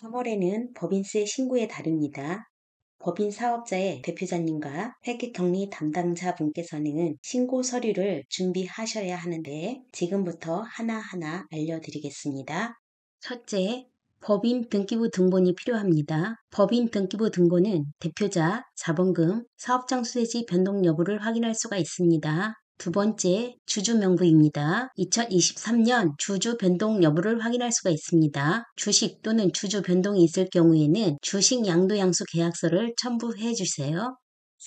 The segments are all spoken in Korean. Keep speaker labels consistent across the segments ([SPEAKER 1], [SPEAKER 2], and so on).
[SPEAKER 1] 3월에는 법인세 신고의 달입니다. 법인 사업자의 대표자님과 회계격리 담당자분께서는 신고 서류를 준비하셔야 하는데 지금부터 하나하나 알려드리겠습니다. 첫째, 법인 등기부 등본이 필요합니다. 법인 등기부 등본은 대표자, 자본금, 사업장 수혜지 변동 여부를 확인할 수가 있습니다. 두 번째, 주주 명부입니다. 2023년 주주 변동 여부를 확인할 수가 있습니다. 주식 또는 주주 변동이 있을 경우에는 주식 양도양수 계약서를 첨부해 주세요.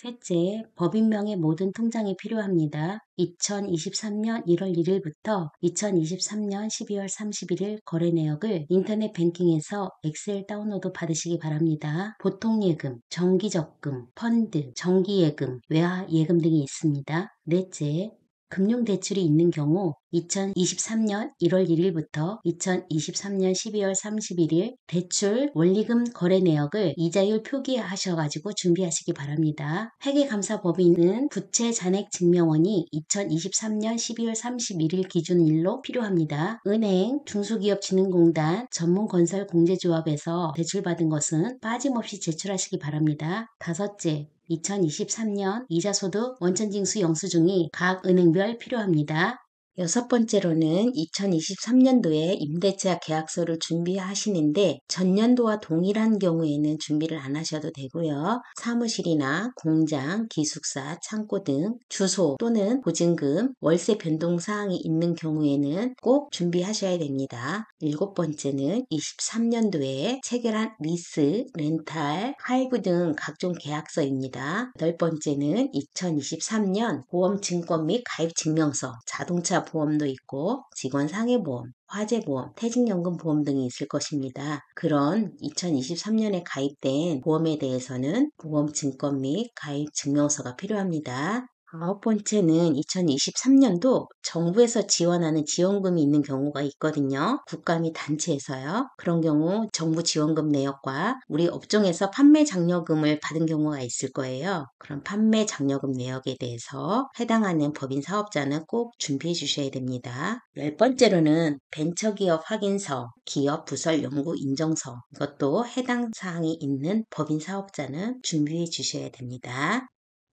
[SPEAKER 1] 셋째, 법인명의 모든 통장이 필요합니다. 2023년 1월 1일부터 2023년 12월 31일 거래 내역을 인터넷 뱅킹에서 엑셀 다운로드 받으시기 바랍니다. 보통예금, 정기적금, 펀드, 정기예금, 외화예금 등이 있습니다. 넷째, 금융대출이 있는 경우 2023년 1월 1일부터 2023년 12월 31일 대출 원리금 거래 내역을 이자율 표기하셔가지고 준비하시기 바랍니다. 회계감사법인은 부채 잔액 증명원이 2023년 12월 31일 기준일로 필요합니다. 은행, 중소기업진흥공단, 전문건설공제조합에서 대출받은 것은 빠짐없이 제출하시기 바랍니다. 다섯째, 2023년 이자소득 원천징수 영수증이 각 은행별 필요합니다. 여섯 번째로는 2023년도에 임대차 계약서를 준비하시는데 전년도와 동일한 경우에는 준비를 안 하셔도 되고요. 사무실이나 공장, 기숙사, 창고 등 주소 또는 보증금, 월세 변동 사항이 있는 경우에는 꼭 준비하셔야 됩니다. 일곱 번째는 23년도에 체결한 리스, 렌탈, 할부 등 각종 계약서입니다. 여덟 번째는 2023년 보험증권 및 가입증명서, 자동차 보험도 있고 직원 상해보험, 화재보험, 퇴직연금 보험 등이 있을 것입니다. 그런 2023년에 가입된 보험에 대해서는 보험증권 및 가입증명서가 필요합니다. 아홉 번째는 2023년도 정부에서 지원하는 지원금이 있는 경우가 있거든요. 국가 및 단체에서요. 그런 경우 정부 지원금 내역과 우리 업종에서 판매 장려금을 받은 경우가 있을 거예요. 그런 판매 장려금 내역에 대해서 해당하는 법인 사업자는 꼭 준비해 주셔야 됩니다. 열 번째로는 벤처기업 확인서, 기업 부설 연구 인정서, 이것도 해당 사항이 있는 법인 사업자는 준비해 주셔야 됩니다.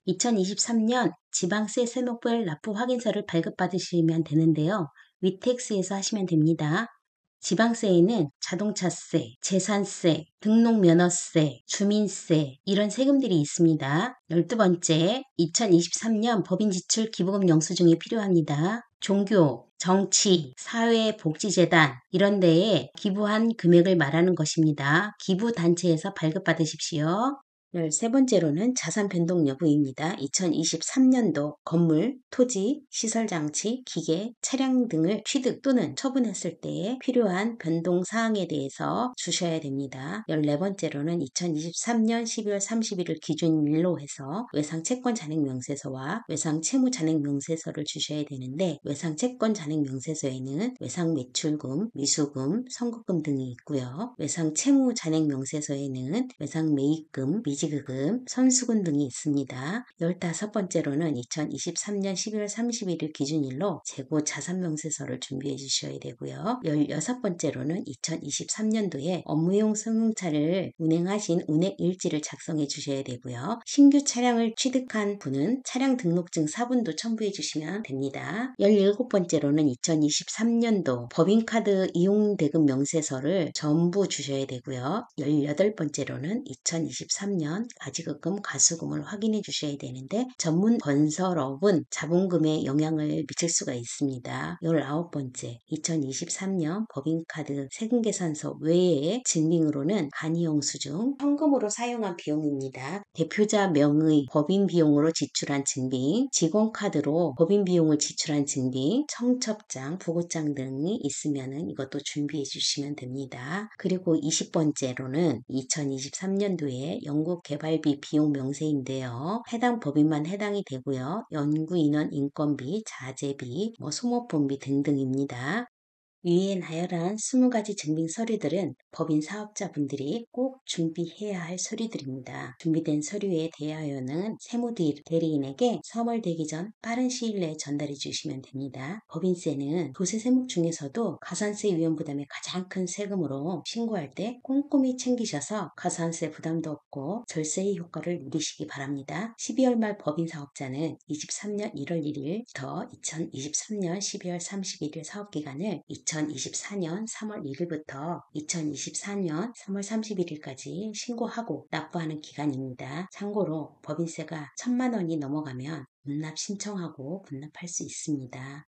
[SPEAKER 1] 2023년 지방세 세목별 납부 확인서를 발급받으시면 되는데요. 위텍스에서 하시면 됩니다. 지방세에는 자동차세, 재산세, 등록면허세, 주민세 이런 세금들이 있습니다. 12번째, 2023년 법인지출 기부금 영수증이 필요합니다. 종교, 정치, 사회복지재단 이런 데에 기부한 금액을 말하는 것입니다. 기부단체에서 발급받으십시오. 13번째로는 자산 변동 여부입니다. 2023년도 건물, 토지, 시설장치, 기계, 차량 등을 취득 또는 처분했을 때에 필요한 변동 사항에 대해서 주셔야 됩니다. 14번째로는 2023년 12월 31일 기준일로 해서 외상 채권 잔액 명세서와 외상 채무 잔액 명세서를 주셔야 되는데 외상 채권 잔액 명세서에는 외상 매출금, 미수금, 선급금 등이 있고요. 외상 채무 잔액 명세서에는 외상 매입금, 미지금, 선수금 등이 있습니다. 15번째로는 2023년 12월 31일 기준일로 재고 자산명세서를 준비해 주셔야 되고요. 16번째로는 2023년도에 업무용 승용차를 운행하신 운행일지를 작성해 주셔야 되고요. 신규 차량을 취득한 분은 차량 등록증 사본도 첨부해 주시면 됩니다. 17번째로는 2023년도 법인카드 이용대금 명세서를 전부 주셔야 되고요. 18번째로는 2023년 가지급금, 가수금을 확인해 주셔야 되는데 전문 건설업은 자본금에 영향을 미칠 수가 있습니다. 19번째, 2023년 법인카드 세금계산서 외에 증빙으로는 간이영수증, 현금으로 사용한 비용입니다. 대표자 명의 법인 비용으로 지출한 증빙, 직원카드로 법인 비용을 지출한 증빙, 청첩장, 부고장 등이 있으면 이것도 준비해 주시면 됩니다. 그리고 20번째로는 2023년도에 연구개발비 비용 명세인데요. 해당 법인만 해당이 되고요. 연구인원 인건비, 자재비, 소모품비 등등입니다. 위에 나열한 20가지 증빙 서류들은 법인 사업자분들이 꼭 준비해야 할 서류들입니다. 준비된 서류에 대하여는 세무대리인에게 선월되기 전 빠른 시일 내에 전달해 주시면 됩니다. 법인세는 도세 세목 중에서도 가산세 위험 부담이 가장 큰 세금으로 신고할 때 꼼꼼히 챙기셔서 가산세 부담도 없고 절세의 효과를 누리시기 바랍니다. 12월 말 법인 사업자는 23년 1월 1일부터 2023년 12월 31일 사업기간을 2024년 3월 1일부터 2024년 3월 31일까지 신고하고 납부하는 기간입니다. 참고로 법인세가 1,000만 원이 넘어가면 분납 신청하고 분납할 수 있습니다.